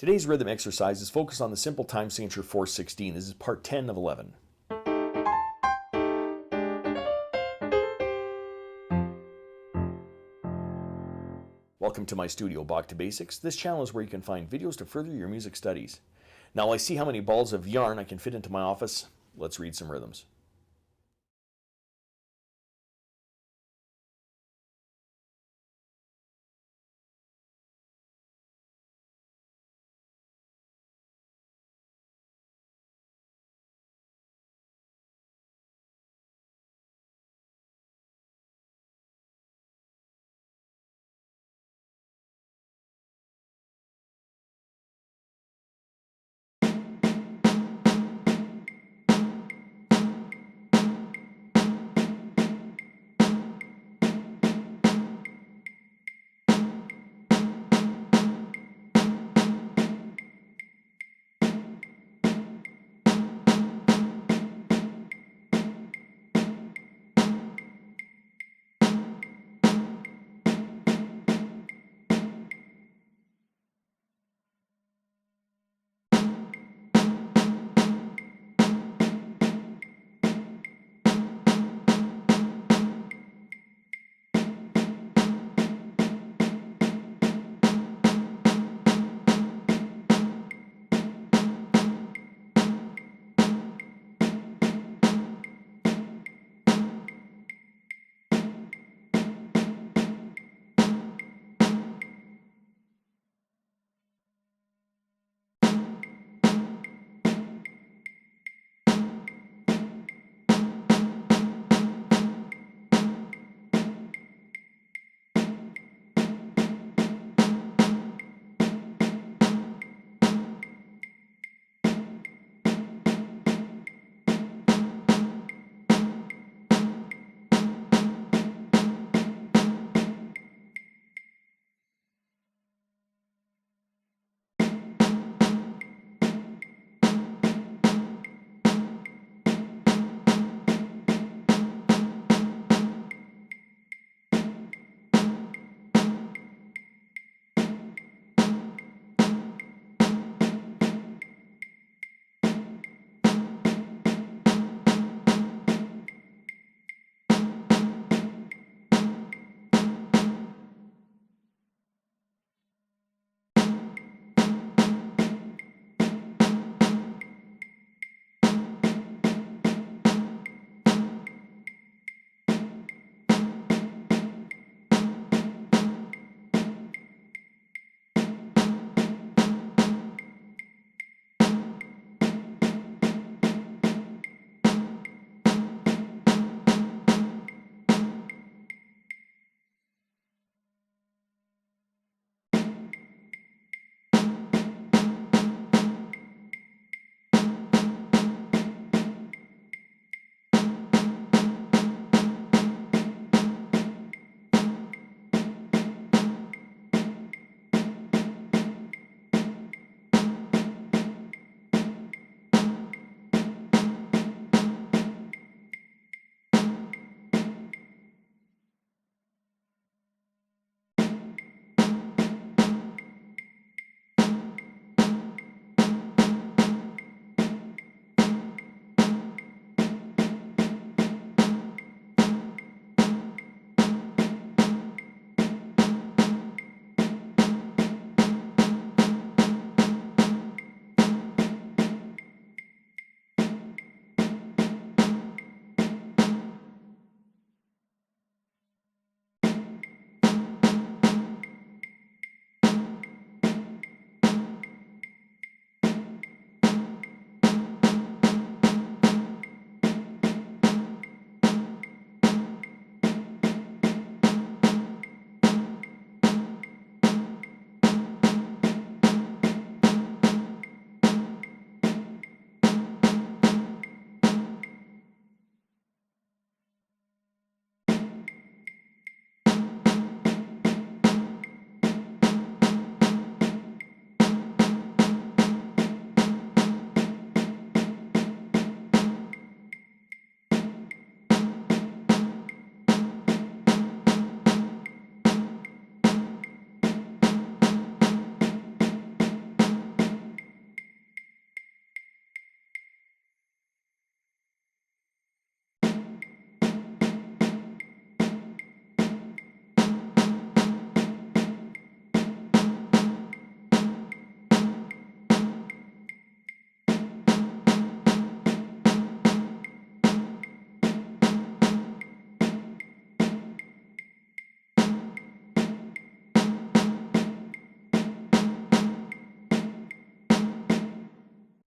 Today's rhythm exercise is focused on the simple time signature 4/16. This is part 10 of 11. Welcome to my studio, Bach To Basics. This channel is where you can find videos to further your music studies. Now I see how many balls of yarn I can fit into my office. Let's read some rhythms.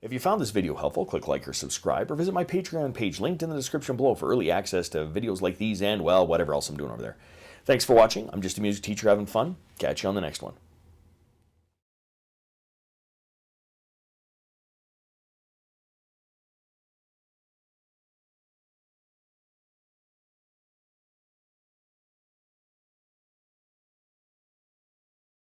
If you found this video helpful, click like or subscribe, or visit my Patreon page linked in the description below for early access to videos like these and, well, whatever else I'm doing over there. Thanks for watching. I'm just a music teacher having fun. Catch you on the next one.